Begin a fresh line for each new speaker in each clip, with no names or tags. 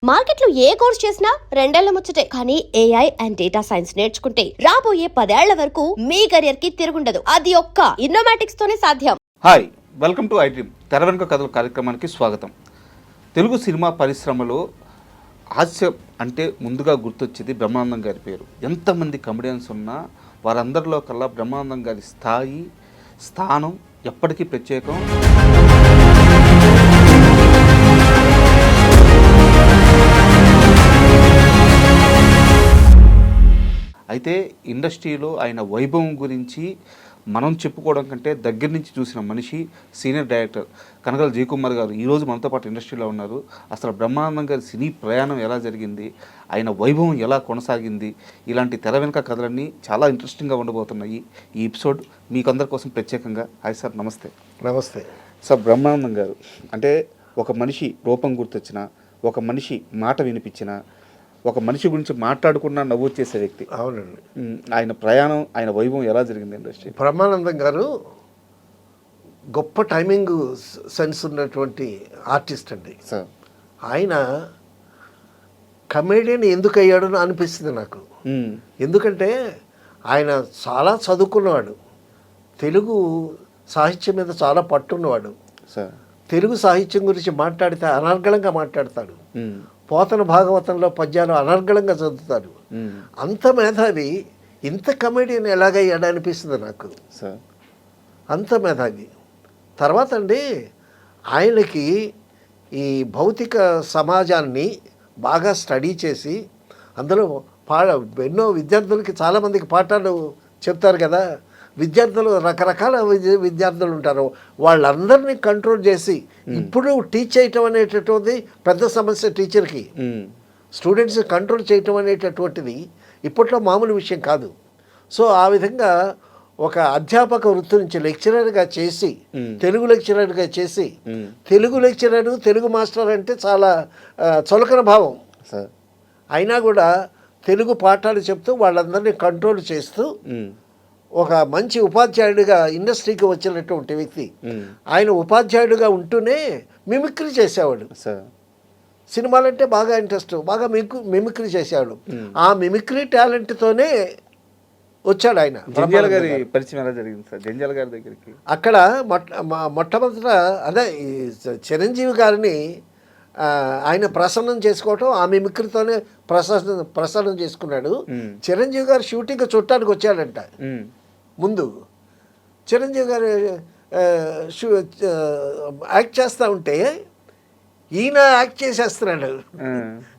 మార్కెట్లో ఏ కోర్స్ చేసినా రెండేళ్ల ముచ్చటే. కానీ ఏఐ అండ్ డేటా సైన్స్ నేర్చుకుంటే రాబోయే 10 ఏళ్ల వరకు మీ కెరియర్ కి తిరుగుండదు. అది ఒక్క ఇన్నోమాటిక్స్ తోనే సాధ్యం.
Hi, welcome to I dream తెర వెనుక కథల కార్యక్రమానికి స్వాగతం. తెలుగు సినిమా పరిశ్రమలో హాస్యం అంటే ముందుగా గుర్తొచ్చేది బ్రహ్మానందం గారి పేరు. ఎంతమంది కమెడియన్స్ ఉన్నా వారందరిలో కల్లా బ్రహ్మానందం గారి స్థానం ఎప్పటికీ ప్రత్యేకం. అయితే ఇండస్ట్రీలో ఆయన వైభవం గురించి మనం చెప్పుకోవడం కంటే దగ్గర నుంచి చూసిన మనిషి సీనియర్ డైరెక్టర్ కనగల జయకుమార్ గారు ఈరోజు మనతో పాటు ఇండస్ట్రీలో ఉన్నారు. అసలు బ్రహ్మానందం గారి సినీ ప్రయాణం ఎలా జరిగింది, ఆయన వైభవం ఎలా కొనసాగింది, ఇలాంటి తెర వెనుక కథలన్నీ చాలా ఇంట్రెస్టింగ్గా ఉండబోతున్నాయి. ఈ ఎపిసోడ్ మీకు అందరి కోసం ప్రత్యేకంగా. హాయ్ సార్, నమస్తే.
నమస్తే
సార్, బ్రహ్మానందం గారు అంటే ఒక మనిషి రూపం గుర్తొచ్చిన, ఒక మనిషి మాట వినిపించిన, ఒక మనిషి గురించి మాట్లాడుకున్నా నవ్వు వచ్చేసే వ్యక్తి.
అవునండి.
ఆయన ప్రయాణం, ఆయన వైభవం ఎలా జరిగింది ఇండస్ట్రీ?
బ్రహ్మానందం గారు గొప్ప టైమింగ్ సెన్స్ ఉన్నటువంటి ఆర్టిస్ట్ అండి.
సార్,
ఆయన కమేడియన్ ఎందుకు అయ్యాడో అనిపిస్తుంది నాకు. ఎందుకంటే ఆయన చాలా చదువుకున్నవాడు, తెలుగు సాహిత్యం మీద చాలా పట్టున్నవాడు.
సార్,
తెలుగు సాహిత్యం గురించి మాట్లాడితే అనర్గళంగా మాట్లాడతాడు. పోతన భాగవతంలో పద్యాలు అనర్గళంగా చదువుతాడు. అంత మేధావి ఇంత కమెడియన్ ఎలాగయ్యాడు అనిపిస్తుంది నాకు.
సార్,
అంత మేధావి. తర్వాత అండి, ఆయనకి ఈ భౌతిక సమాజాన్ని బాగా స్టడీ చేసి అందులో ఎన్నో విద్యార్థులకి చాలామందికి పాఠాలు చెప్తారు కదా. విద్యార్థులు రకరకాల విద్యార్థులు ఉంటారు, వాళ్ళందరినీ కంట్రోల్ చేసి ఇప్పుడు టీచ్ చేయటం అనేటటువంటిది పెద్ద సమస్య. టీచర్కి స్టూడెంట్స్ కంట్రోల్ చేయటం అనేటటువంటిది ఇప్పట్లో మామూలు విషయం కాదు. సో ఆ విధంగా ఒక అధ్యాపక వృత్తి నుంచి లెక్చరర్గా చేసి, తెలుగు లెక్చరర్గా చేసి, తెలుగు లెక్చరర్ తెలుగు మాస్టర్ అంటే చాలా చులకన భావం. అయినా కూడా తెలుగు పాఠాలు చెప్తూ వాళ్ళందరినీ కంట్రోల్ చేస్తూ ఒక మంచి ఉపాధ్యాయుడిగా ఇండస్ట్రీకి వచ్చినటువంటి వ్యక్తి. ఆయన ఉపాధ్యాయుడిగా ఉంటూనే మిమిక్రీ చేసేవాడు. సినిమాలంటే బాగా ఇంట్రెస్ట్, బాగా మిమిక్రీ చేసేవాడు. ఆ మిమిక్రీ టాలెంట్తోనే వచ్చాడు ఆయన.
జంజాల గారి పరిచయం ఎలా జరిగింది సార్? జంజాల గారి దగ్గరికి
అక్కడ మొట్టమొదట అదే చిరంజీవి గారిని ఆయన ప్రసన్నం చేసుకోవటం, ఆ మిమిక్రీతోనే ప్రసన్నం చేసుకున్నాడు. చిరంజీవి గారు షూటింగ్ చుట్టానికి వచ్చాడంట. ముందు చిరంజీవి గారు యాక్ట్ చేస్తూ ఉంటే ఈయన యాక్ట్ చేసేస్తున్నాడు.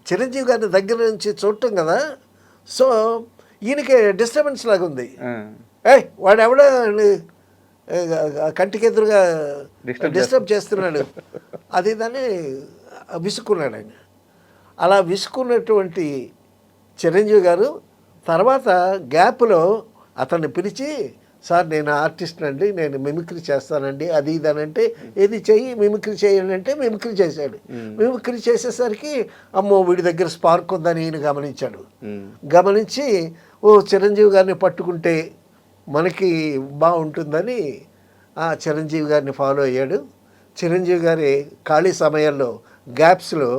చిరంజీవి గారిని దగ్గర నుంచి చూడటం కదా. సో ఈయనకి డిస్టర్బెన్స్ లాగా ఉంది. వాడు ఎవడ కంటికి ఎదురుగా డిస్టర్బ్ చేస్తున్నాడు, అది దాన్ని విసుక్కున్నాడు ఆయన. అలా విసుక్కున్నటువంటి చిరంజీవి గారు తర్వాత గ్యాప్లో అతన్ని పిలిచి, సార్ నేను ఆర్టిస్ట్ అండి, నేను మిమిక్రీ చేస్తానండి, అది ఇదనంటే, ఏది చెయ్యి మిమిక్రీ చేయండి అంటే మిమిక్రీ చేశాడు. మిమిక్రీ చేసేసరికి అమ్మో వీడి దగ్గర స్పార్క్ ఉందని ఈయన గమనించాడు. గమనించి చిరంజీవి గారిని పట్టుకుంటే మనకి బాగుంటుందని ఆ చిరంజీవి గారిని ఫాలో అయ్యాడు. చిరంజీవి గారి ఖాళీ సమయాల్లో గ్యాప్స్లో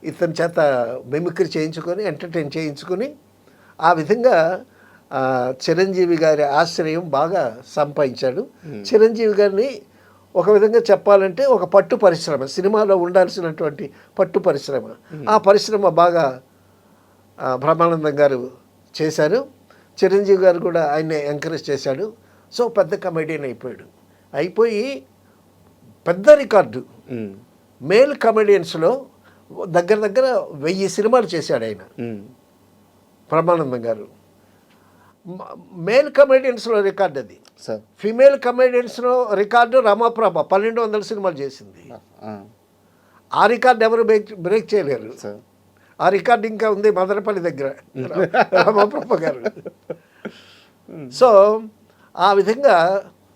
ఇతని చేత మిమిక్రీ చేయించుకొని ఎంటర్టైన్ చేయించుకొని ఆ విధంగా చిరంజీవి గారి ఆశ్రయం బాగా సంపాదించాడు. చిరంజీవి గారిని ఒక విధంగా చెప్పాలంటే ఒక పట్టు పరిశ్రమ, సినిమాలో ఉండాల్సినటువంటి పట్టు పరిశ్రమ, ఆ పరిశ్రమ బాగా బ్రహ్మానందం గారు చేశారు. చిరంజీవి గారు కూడా ఆయన్ని ఎంకరేజ్ చేశాడు. సో పెద్ద కమెడియన్ అయిపోయి పెద్ద రికార్డు మేల్ కమెడియన్స్లో దగ్గర 1000 సినిమాలు చేశాడు ఆయన బ్రహ్మానందం గారు. మేల్ కమెడియన్స్లో రికార్డు అది. ఫిమేల్ కమెడియన్స్లో రికార్డు రమాప్రభ 1200 సినిమాలు చేసింది. ఆ రికార్డు ఎవరు బ్రేక్ చేయలేరు. ఆ రికార్డు ఇంకా ఉంది మదనపల్లి దగ్గర, రమాప్రభ గారు. సో ఆ విధంగా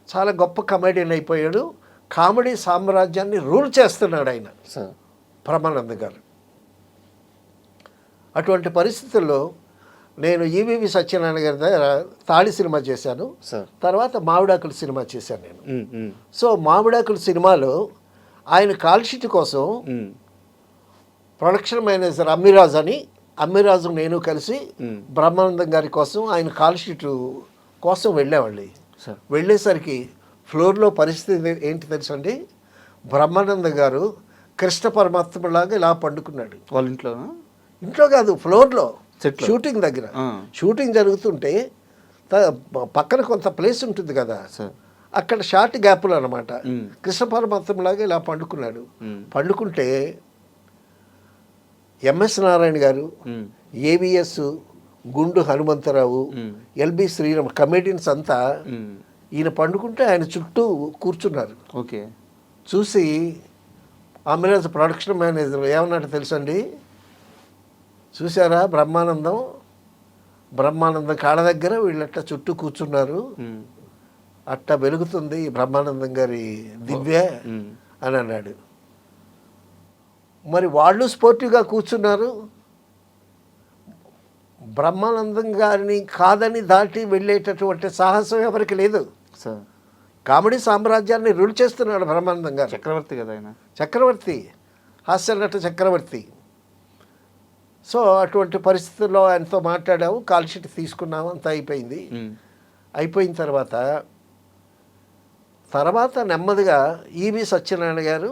చాలా గొప్ప కమెడియన్ అయిపోయాడు. కామెడీ సామ్రాజ్యాన్ని రూల్ చేస్తున్నాడు ఆయన బ్రహ్మానందం గారు. అటువంటి పరిస్థితుల్లో నేను ఈవీవి సత్యనారాయణ గారి దగ్గర తాళి సినిమా చేశాను. తర్వాత మామిడాకులు సినిమా చేశాను నేను. సో మామిడాకులు సినిమాలో ఆయన కాల్ షీట్ కోసం ప్రొడక్షన్ మేనేజర్ అమ్మిరాజు అని, అమ్మిరాజు నేను కలిసి
మ్మ్.
బ్రహ్మానందం గారి కోసం ఆయన కాల్ షీట్ కోసం వెళ్ళేవాళ్ళు.
సార్
వెళ్ళేసరికి ఫ్లోర్లో పరిస్థితి ఏంటి తెలుసండి, బ్రహ్మానందం గారు కృష్ణ పరమాత్మలాగా ఇలా పండుకున్నాడు.
వాళ్ళ ఇంట్లోనా?
ఇంట్లో కాదు, ఫ్లోర్లో
సెట్లో.
షూటింగ్ దగ్గర
ఆ.
షూటింగ్ జరుగుతుంటే పక్కన కొంత ప్లేస్ ఉంటుంది కదా,
సార్
అక్కడ షార్ట్ గ్యాప్లు అనమాట.
మ్మ్.
కృష్ణ పరమాత్మలాగా ఇలా పండుకున్నాడు.
మ్మ్.
పండుకుంటే ఎంఎస్ నారాయణ గారు,
మ్మ్.
ఏవిఎస్, గుండు హనుమంతరావు,
మ్మ్.
ఎల్బి శ్రీరామ్ కమెడియన్స్ అంతా
మ్మ్.
ఈయన పండుకుంటే ఆయన చుట్టూ కూర్చున్నారు.
ఓకే.
చూసి అమిరాజ్ ప్రొడక్షన్ మేనేజర్ ఏమన్నట్టు తెలుసండి, చూసారా బ్రహ్మానందం కాళ్ళ దగ్గర వీళ్ళట్ట చుట్టూ కూర్చున్నారు,
మ్మ్.
అట్ట వెలుగుతుంది ఈ బ్రహ్మానందం గారి దివ్య
మ్మ్.
అని అన్నాడు. మరి వాళ్ళు స్పోర్టివ్గా కూర్చున్నారు, బ్రహ్మానందం గారిని కాదని దాటి వెళ్ళేటటువంటి సాహసం ఎవరికి లేదు.
సార్
కామెడీ సామ్రాజ్యాన్ని రూల్ చేస్తున్నాడు బ్రహ్మానందం గారు.
చక్రవర్తి కదా ఆయన.
చక్రవర్తి, హాస్య నట చక్రవర్తి. సో అటువంటి పరిస్థితుల్లో ఆయనతో మాట్లాడాము, కాల్ షీట్ తీసుకున్నాము, అంతా అయిపోయింది.
మ్మ్.
అయిపోయిన తర్వాత నెమ్మదిగా ఈవి సత్యనారాయణ గారు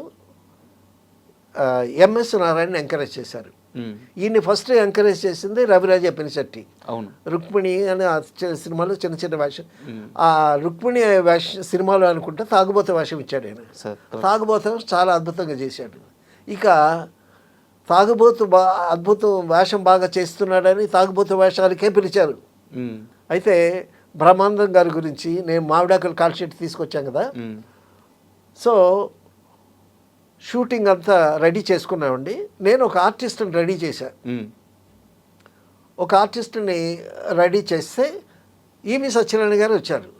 ఎంఎస్ నారాయణ ఎంకరేజ్ చేశారు.
మ్మ్.
ఈయన్ని ఫస్ట్ ఎంకరేజ్ చేసింది రవిరాజ పెనిశెట్టి.
అవును.
రుక్మిణి అని ఆ సినిమాలో చిన్న వేషం,
మ్మ్.
ఆ రుక్మిణి సినిమాలో అనుకుంటే తాగుబోత వేషం ఇచ్చాడు ఆయన.
సార్
తాగుబోత చాలా అద్భుతంగా చేశాడు. ఇక తాగుబోతు అద్భుతం వేషం బాగా చేస్తున్నాడని తాగుబోతు వేషాలకే పిలిచారు.
మ్మ్.
అయితే బ్రహ్మానందం గారి గురించి నేను మామిడాకుల కాల్ షీట్ తీసుకొచ్చాను కదా,
మ్మ్.
సో షూటింగ్ అంతా రెడీ చేసుకున్నామండి. నేను ఒక ఆర్టిస్ట్ని రెడీ చేశాను.
మ్మ్.
ఒక ఆర్టిస్ట్ని రెడీ చేస్తే ఈవి సత్యనారాయణ గారు వచ్చారు.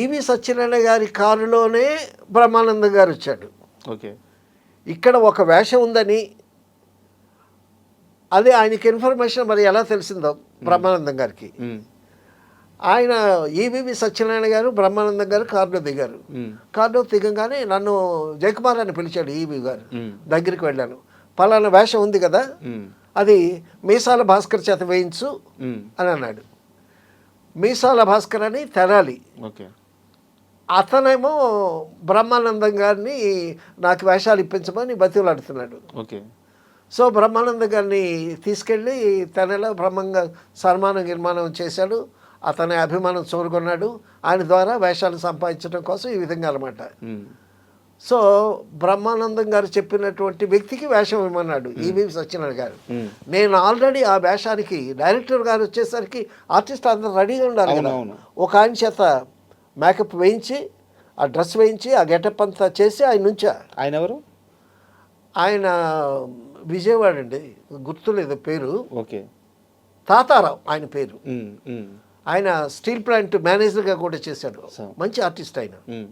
ఈవి సత్యనారాయణ గారి కారులోనే బ్రహ్మానందం గారు వచ్చాడు.
ఓకే.
ఇక్కడ ఒక వేషం ఉందని అదే ఆయనకి ఇన్ఫర్మేషన్ మరి ఎలా తెలిసిందో బ్రహ్మానందం గారికి.
మ్మ్.
ఆయన ఈవివి సత్యనారాయణ గారు బ్రహ్మానందం గారు కారులో దిగారు.
మ్మ్.
కారులో దిగంగానే నన్ను జయకుమార్ అని పిలిచాడు ఈవి గారు.
మ్మ్.
దగ్గరికి వెళ్ళాను. పలానా వేషం ఉంది కదా,
మ్మ్.
అది మీసాల భాస్కర్ చేత వేయించు
మ్మ్.
అని అన్నాడు. మీసాల భాస్కర్ అని తెనాలి,
ఓకే.
అతనేమో బ్రహ్మానందం గారిని నాకు వేషాలు ఇప్పించమని బతిలాడుతున్నాడు.
ఓకే.
సో బ్రహ్మానందం గారిని తీసుకెళ్ళి తెనలో బ్రహ్మంగా సన్మానం చేశాడు. అతని అభిమానం చూరుకున్నాడు. ఆయన ద్వారా వేషాలు సంపాదించడం కోసం ఈ విధంగా అనమాట.
మ్మ్.
సో బ్రహ్మానందం గారు చెప్పినటువంటి వ్యక్తికి వేషం ఇవ్వమన్నాడు ఈవి సత్యనారాయణ గారు.
మ్మ్.
నేను ఆల్రెడీ ఆ వేషానికి డైరెక్టర్ గారు వచ్చేసరికి ఆర్టిస్ట్ అందరూ రెడీగా ఉండాలి కదా.
అవును.
ఒక ఆయన చేత మేకప్ వేయించి, ఆ డ్రెస్ వేయించి, ఆ గెటప్ అంతా చేసి ఆయన నుంచా.
ఆయన ఎవరు?
ఆయన విజయవాడ అండి, గుర్తులేదు పేరు.
ఓకే.
తాతారావు ఆయన పేరు.
మ్మ్. మ్మ్.
ఆయన స్టీల్ ప్లాంట్ మేనేజర్గా కూడా చేశాడు.
సో.
మంచి ఆర్టిస్ట్ ఆయన.
మ్మ్.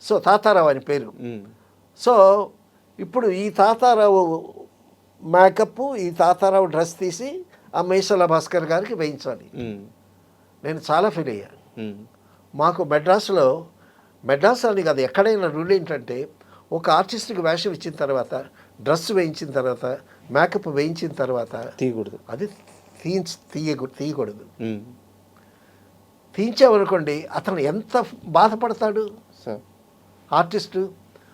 సో తాతారావు ఆయన పేరు.
మ్మ్.
సో ఇప్పుడు ఈ తాతారావు మేకప్, ఈ తాతారావు డ్రెస్ తీసి ఆ మీసాల భాస్కర్ గారికి వేయించాలి.
మ్మ్.
నేను చాలా ఫీల్ అయ్యాను.
మ్మ్.
మాకు మెడ్రాస్ అని కాదు, ఎక్కడైనా రూల్ ఏంటంటే ఒక ఆర్టిస్ట్కి వేషం ఇచ్చిన తర్వాత, డ్రెస్ వేయించిన తర్వాత, మేకప్ వేయించిన తర్వాత
తీయకూడదు.
అది తీయకూడదు.
మ్మ్.
తీయించామనుకోండి, అతను ఎంత బాధపడతాడు
సార్
ఆర్టిస్టు.